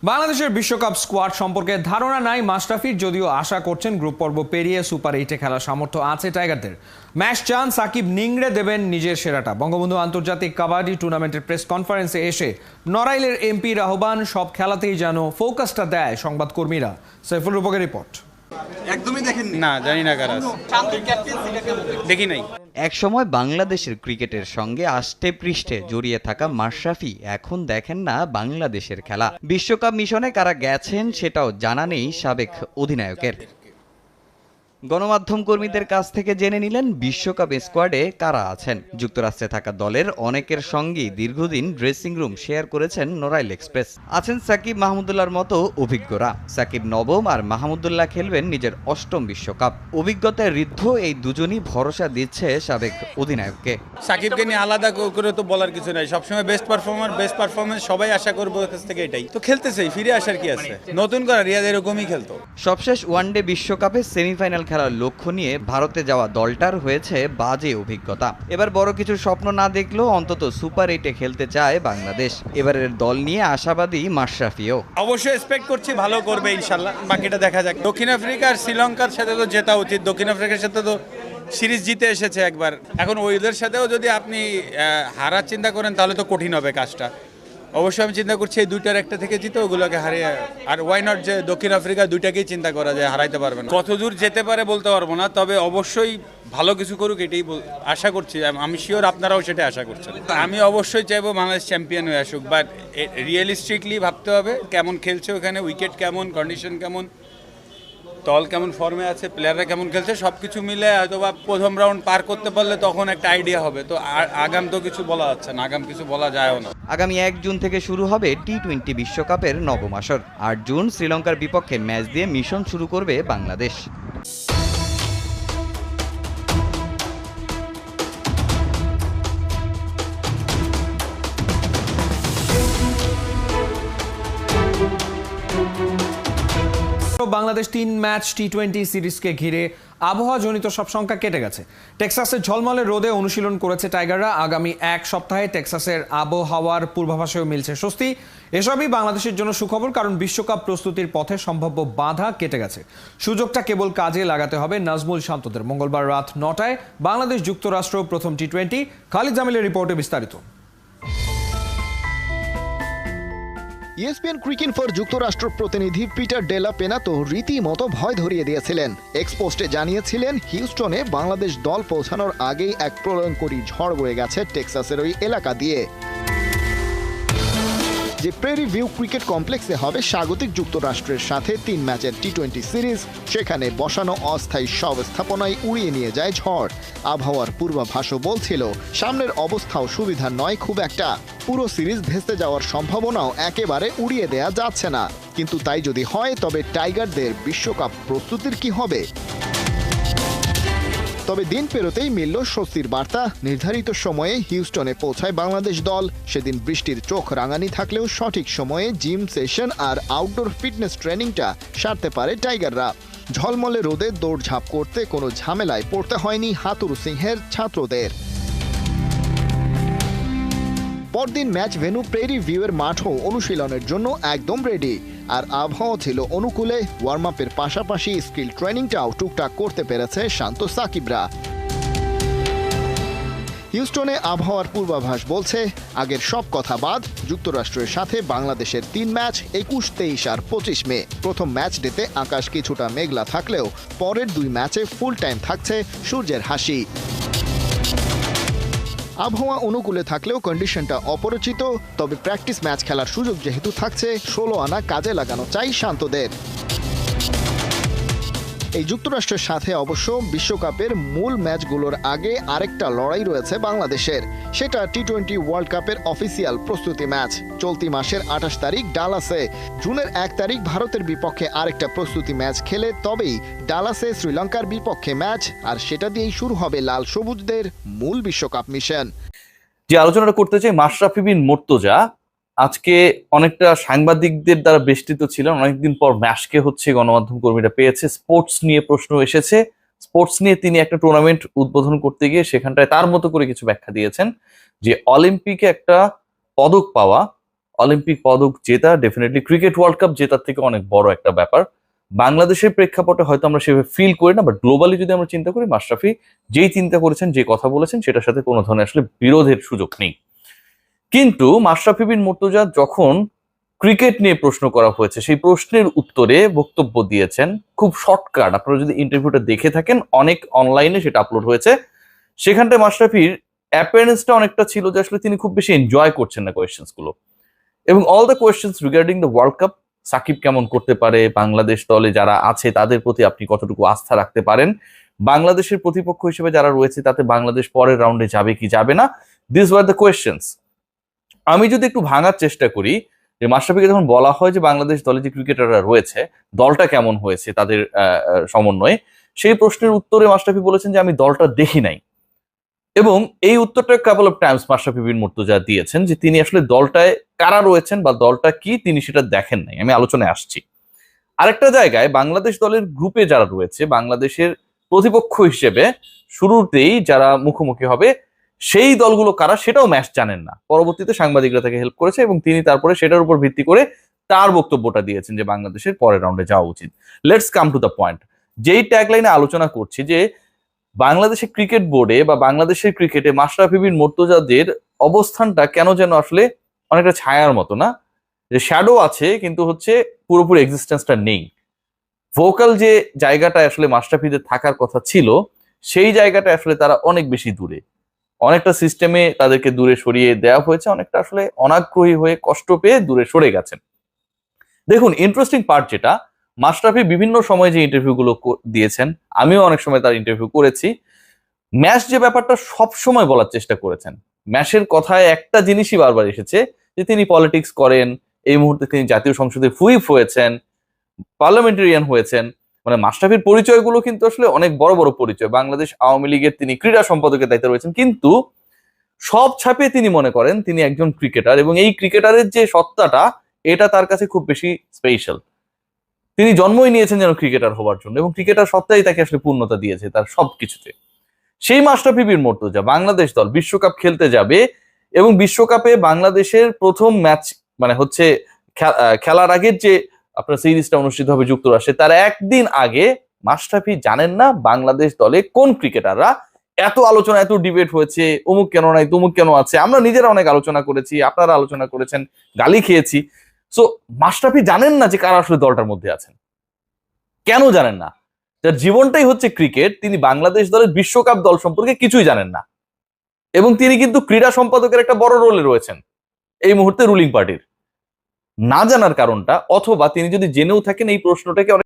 বাংলাদেশের বিশ্বকাপ স্কোয়াড সম্পর্কে ধারণা নাই মাশরাফির, যদিও আশা করছেন গ্রুপ পর্ব পেরিয়ে সুপার 8-এ খেলার সামর্থ্য আছে টাইগারদের। ম্যাচ চান সাকিব নিংড়ে দেবেন নিজের সেরাটা। বঙ্গবন্ধু আন্তর্জাতিক কাবাডি টুর্নামেন্টের প্রেস কনফারেন্সে এসে নড়াইলের এমপির আহ্বান, সব খেলাতেই যেন ফোকাসটা দেয় সংবাদকর্মীরা। সাইফুল রূপকের রিপোর্ট। একদমই দেখেননি? না, জানি না কারা আছে, দেখি নাই। একসময় বাংলাদেশের ক্রিকেটের সঙ্গে আষ্টে পৃষ্ঠে জড়িয়ে থাকা মাশরাফি এখন দেখেন না বাংলাদেশের খেলা। বিশ্বকাপ মিশনে কারা গেছেন সেটাও জানা নেই সাবেক অধিনায়কের। গণমাধ্যম কর্মীদের কাছ থেকে জেনে নিলেন বিশ্বকাপ স্কোয়াডে কারা আছেন। যুক্তরাষ্ট্রে থাকা দলের অনেকের সঙ্গেই দীর্ঘদিন ড্রেসিং রুম শেয়ার করেছেন নড়াইল এক্সপ্রেস। আছেন সাকিব মাহমুদুল্লাহর মতো অভিজ্ঞরা। সাকিব নবম আর মাহমুদুল্লাহ খেলবেন নিজের 8ম বিশ্বকাপ। অভিজ্ঞতায় ঋদ্ধ এই দুজনই ভরসা দিচ্ছে সাবেক অধিনায়ককে। সাকিবকে নিয়ে আলাদা করে তো বলার কিছু নাই, সবসময় বেস্ট পারফরমেন্স সবাই আশা করবো কাছ থেকে। এটাই তো খেলতেছে, ফিরে আসার কি আছে, নতুন করে রিয়াদ এরকমই খেলতো। সবশেষ ওয়ানডে বিশ্বকাপে সেমিফাইনাল খেলার লক্ষ্য নিয়ে ভারতে যাওয়া দলটার হয়েছে বাজে অভিজ্ঞতা। এবার বড় কিছু স্বপ্ন না দেখলেও অন্তত সুপার 8-এ খেলতে চায় বাংলাদেশ। এবারের দল নিয়ে আশাবাদী মাশরাফিও। অবশ্যই এক্সপেক্ট করছি ভালো করবে ইনশাল্লাহ, বাকিটা দেখা যাক। দক্ষিণ আফ্রিকা আর শ্রীলঙ্কার সাথে তো জেতা উচিত। দক্ষিণ আফ্রিকার সাথে তো সিরিজ জিতে এসেছে একবার, এখন ওইদের সাথেও যদি আপনি হারার চিন্তা করেন তাহলে তো কঠিন হবে কাজটা। অবশ্যই আমি চিন্তা করছি এই দুইটার একটা থেকে জিতে ওগুলোকে হারিয়ে, আর ওয়াই নট যে দক্ষিণ আফ্রিকা দুইটাকেই চিন্তা করা যায় হারাইতে পারবে না। কত দূর যেতে পারে বলতে পারবো না, তবে অবশ্যই ভালো কিছু করুক এটাই আশা করছি। আমি শিওর আপনারাও সেটা আশা করছেন। আমি অবশ্যই চাইবো বাংলাদেশ চ্যাম্পিয়ন হয়ে আসুক, বাট রিয়েলিস্টিকলি ভাবতে হবে কেমন খেলছে ওখানে, উইকেট কেমন, কন্ডিশন কেমন, দল কেমন ফর্মে আছে, প্লেয়াররা কেমন খেলছে, সবকিছু মিলে হয়তো বা প্রথম রাউন্ড পার করতে পারলে তখন একটা আইডিয়া হবে। তো আগাম তো কিছু বলা যাচ্ছে না, আগাম কিছু বলা যায়ও না। আগামী 1 জুন থেকে শুরু হবে টি-20 বিশ্বকাপের নবম আসর। 8 জুন শ্রীলঙ্কার বিপক্ষে ম্যাচ দিয়ে মিশন শুরু করবে বাংলাদেশ। বাংলাদেশ 3 ম্যাচ টি-20 সিরিজকে ঘিরে আবহাওয়াজনিত সব শঙ্কা কেটে গেছে। টেক্সাসের ঝলমলে রোদে অনুশীলন করেছে টাইগাররা। আগামী এক সপ্তাহে টেক্সাসের আবহাওয়ার পূর্বাভাসেও মিলছে স্বস্তি। এসবই বাংলাদেশের জন্য সুখবর, কারণ বিশ্বকাপ প্রস্তুতির পথে সম্ভাব্য বাধা কেটে গেছে। সুযোগটা কেবল কাজে লাগাতে হবে নাজমুল শান্তদের। মঙ্গলবার রাত 9টায় বাংলাদেশ যুক্তরাষ্ট্র প্রথম টি-20। খালিদ জামিলের রিপোর্টে বিস্তারিত। ইএসপিএন ক্রিকেট ফর যুক্তরাষ্ট্র প্রতিনিধি পিটার ডেলা পেনা তো রীতিমতো ভয় ধরিয়ে দিয়েছিলেন। এক্সপোস্টে জানিয়েছিলেন হিউস্টনে বাংলাদেশ দল পৌঁছানোর আগেই এক প্রলয়ঙ্করী ঝড় বয়ে গেছে টেক্সাসের ওই এলাকা দিয়ে। যে প্রেরি ভিউ ক্রিকেট কমপ্লেক্সে হবে স্বাগতিক যুক্তরাষ্ট্রের সাথে 3 ম্যাচের টি-20 সিরিজ, সেখানে বসানো অস্থায়ী সব স্থাপনায় উড়িয়ে নিয়ে যায় ঝড়। আবহাওয়ার পূর্বাভাসও বলছিল সামনের অবস্থাও সুবিধা নয় খুব একটা। পুরো সিরিজ ভেস্তে যাওয়ার সম্ভাবনাও একেবারে উড়িয়ে দেয়া যাচ্ছে না। কিন্তু তাই যদি হয় তবে টাইগারদের বিশ্বকাপ প্রস্তুতির কি হবে? তবে দিন পেরোতেই মিলল স্বস্তির বার্তা। নির্ধারিত সময়ে হিউস্টনে পৌঁছায় বাংলাদেশ দল। সেদিন বৃষ্টির চোখ রাঙানি থাকলেও সঠিক সময়ে জিম সেশন আর আউটডোর ফিটনেস ট্রেনিংটা সারতে পারে টাইগাররা। ঝলমলে রোদে দৌড়ঝাঁপ করতে কোনো ঝামেলায় পড়তে হয়নি হাতুরু সিংহের ছাত্রদের। পরদিন ম্যাচ ভেন্যু প্রেরি ভিউয়ের মাঠও অনুশীলনের জন্য একদম রেডি। আর আবহাওয়া ছিল অনুকূলে। ওয়ার্ম আপের পাশাপাশি স্কিল ট্রেনিংটাও টুকটাক করতে পেরেছে শান্ত সাকিবরা। হিউস্টনে আবহাওয়ার পূর্বাভাস বলছে আগের সব কথা বাদ, যুক্তরাষ্ট্রের সাথে বাংলাদেশের 3 ম্যাচ 21, 23 আর 25 মে। প্রথম ম্যাচ ডেতে আকাশ কিছুটা মেঘলা থাকলেও পরের 2 ম্যাচে ফুল টাইম থাকছে সূর্যের হাসি। আবহাওয়া অনুকূলে থাকলেও কন্ডিশনটা অপরিচিত, তবে প্র্যাকটিস ম্যাচ খেলার সুযোগ যেহেতু থাকছে 16 আনা কাজে লাগানো চাই শান্তদের। এই যুক্তরাষ্ট্রের সাথে অবশ্য বিশ্বকাপের মূল ম্যাচগুলোর আগে আরেকটা লড়াই রয়েছে বাংলাদেশের। সেটা টি-20 ওয়ার্ল্ড কাপের অফিসিয়াল প্রস্তুতি ম্যাচ। চলতি মাসের 28 তারিখ ডালাসে। জুনের 1 তারিখ ভারতের বিপক্ষে আরেকটা প্রস্তুতি ম্যাচ খেলে তবেই ডালাসে শ্রীলঙ্কার বিপক্ষে ম্যাচ, আর সেটা দিয়েই শুরু হবে লাল সবুজদের মূল বিশ্বকাপ মিশন। যে আলোচনাটা করতে চাই, মাশরাফি বিন মুর্তজা আজকে অনেকটা সাংবাদিকদের দ্বারা বেষ্টিত ছিলেন। অনেকদিন পর ম্যাচকে গণমাধ্যম কর্মীরা পেয়েছে। স্পোর্টস নিয়ে প্রশ্ন এসেছে, স্পোর্টস নিয়ে তিনি একটা টুর্নামেন্ট উদ্বোধন করতে গিয়ে সেখানটায় তার মতো করে কিছু ব্যাখ্যা দিয়েছেন যে অলিম্পিকে একটা পদক পাওয়া অলিম্পিক পদক জেতা ডেফিনেটলি ক্রিকেট ওয়ার্ল্ড কাপ জেতার থেকে অনেক বড় একটা ব্যাপার। বাংলাদেশের প্রেক্ষাপটে হয়তো আমরা সেভাবে ফিল করি না, বাট গ্লোবালি যদি আমরা চিন্তা করি, মাশরাফি যেই চিন্তা করেছেন, যে কথা বলেছেন, সেটার সাথে কোনো ধরনের আসলে বিরোধের সুযোগ নেই। কিন্তু মাশরাফি বিন মুর্তজা যখন ক্রিকেট নিয়ে প্রশ্ন করা হয়েছে, সেই প্রশ্নের উত্তরে বক্তব্য দিয়েছেন খুব শর্টকাট। আপনারা যদি ইন্টারভিউটা দেখে থাকেন, অনেক অনলাইনে সেটা আপলোড হয়েছে, সেখানটায় মাশরাফির অ্যাপিয়ারেন্সটা অনেকটা ছিল যে আসলে তিনি খুব বেশি এনজয় করছেন না কোয়েশ্চেন্স গুলো, এবং all the questions regarding the world cup, Shakib কেমন করতে পারে, বাংলাদেশ দলে যারা আছে তাদের প্রতি আপনি কতটুকু আস্থা রাখতে পারেন, বাংলাদেশের প্রতিপক্ষ হিসেবে যারা রয়েছে তাতে বাংলাদেশ পরের রাউন্ডে যাবে কি যাবে না, দিস ওয়ার দ্য কোয়েশ্চেন্স। আমি যদি একটু ভাঙার চেষ্টা করি, যে মাশরাফিকে যখন বলা হয় যে বাংলাদেশ দলে যে ক্রিকেটাররা রয়েছে দলটা কেমন হয়েছে তাদের সমন্বয়ে, সেই প্রশ্নের উত্তরে মাশরাফি বলেছেন যে আমি দলটা দেখি নাই, এবং এই উত্তরটা কাপল অফ টাইমস মাশরাফি বিন মুর্তজা দিয়েছেন যে তিনি আসলে দলটায় কারা রয়েছেন বা দলটা কি তিনি সেটা দেখেন নাই। আমি আলোচনায় আসছি। আরেকটা জায়গায় বাংলাদেশ দলের গ্রুপে যারা রয়েছে, বাংলাদেশের প্রতিপক্ষ হিসেবে শুরুতেই যারা মুখোমুখি হবে, সেই দলগুলো কারা সেটাও ম্যাচ জানেন না। পরবর্তীতে সাংবাদিকরা তাকে হেল্প করেছে এবং তিনি তারপরে সেটার উপর ভিত্তি করে তার বক্তব্যটা দিয়েছেন যে বাংলাদেশের পরের রাউন্ডে যাওয়া উচিত। Let's come to the point. যেই ট্যাগলাইনে আলোচনা করছি যে বাংলাদেশের ক্রিকেট বোর্ডে বা বাংলাদেশের ক্রিকেটে মাশরাফি বিন মুর্তজাদের অবস্থানটা কেন যেন আসলে অনেকটা ছায়ার মতো, না যে শ্যাডো আছে কিন্তু হচ্ছে পুরোপুরি এক্সিস্টেন্সটা নেই। ভোকাল যে জায়গাটা আসলে মাশরাফিদের থাকার কথা ছিল, সেই জায়গাটা আসলে তারা অনেক বেশি দূরে, অনেকটা সিস্টেমে তাদেরকে দূরে সরিয়ে দেওয়া হয়েছে, অনেকটা আসলে অনাগ্রহী হয়ে কষ্ট পেয়ে দূরে সরে গেছেন। দেখুন, ইন্টারেস্টিং পার্ট যেটা, মাশরাফি বিভিন্ন সময় যে ইন্টারভিউগুলো দিয়েছেন, আমিও অনেক সময় তার ইন্টারভিউ করেছি, ম্যাচ যে ব্যাপারটা সব সময় বলার চেষ্টা করেছেন। ম্যাচের কথায় একটা জিনিসই বারবার এসেছে যে তিনি পলিটিক্স করেন, এই মুহূর্তে তিনি জাতীয় সংসদে হুইপ হয়েছেন, পার্লামেন্টারিয়ান হয়েছেন। মানে মাশরাফির পরিচয়গুলো কিন্তু আসলে অনেক বড় বড় পরিচয়। বাংলাদেশ আওয়ামী লীগের তিনি ক্রীড়া সম্পাদকের দায়িত্বে রয়েছেন, কিন্তু সব ছাপে তিনি মনে করেন তিনি একজন ক্রিকেটার, এবং এই ক্রিকেটারের যে সত্তাটা, এটা তার কাছে খুব বেশি স্পেশাল। তিনি জন্মই নিয়েছেন যেন ক্রিকেটার হওয়ার জন্য, এবং ক্রিকেটার সত্তাই তাকে আসলে পূর্ণতা দিয়েছে তার সবকিছুতে। সেই মাশরাফি বিন মুর্তজা বাংলাদেশ দল বিশ্বকাপ খেলতে যাবে, এবং বিশ্বকাপে বাংলাদেশের প্রথম ম্যাচ মানে হচ্ছে খেলার আগের যে আপনার সিরিজটা অনুষ্ঠিত হবে যুক্তরাষ্ট্রে, তার একদিন আগে মাশরাফি জানেন না বাংলাদেশ দলে কোন ক্রিকেটাররা। এত আলোচনা, এত ডিবেট হয়েছে, অমুক কেন নাই, তমুক কেন আছে, আমরা নিজেরা অনেক আলোচনা করেছি, আপনারা আলোচনা করেছেন, গালি খেয়েছি। সো মাশরাফি জানেন না যে কারা আসলে দলটার মধ্যে আছেন। কেন জানেন না? যার জীবনটাই হচ্ছে ক্রিকেট, তিনি বাংলাদেশ দলের বিশ্বকাপ দল সম্পর্কে কিছুই জানেন না, এবং তিনি কিন্তু ক্রীড়া সম্পাদকের একটা বড় রোলে রয়েছেন এই মুহূর্তে রুলিং পার্টির। না জানার কারণটা, অথবা তিনি যদি জেনেও থাকেন, এই প্রশ্নটাকে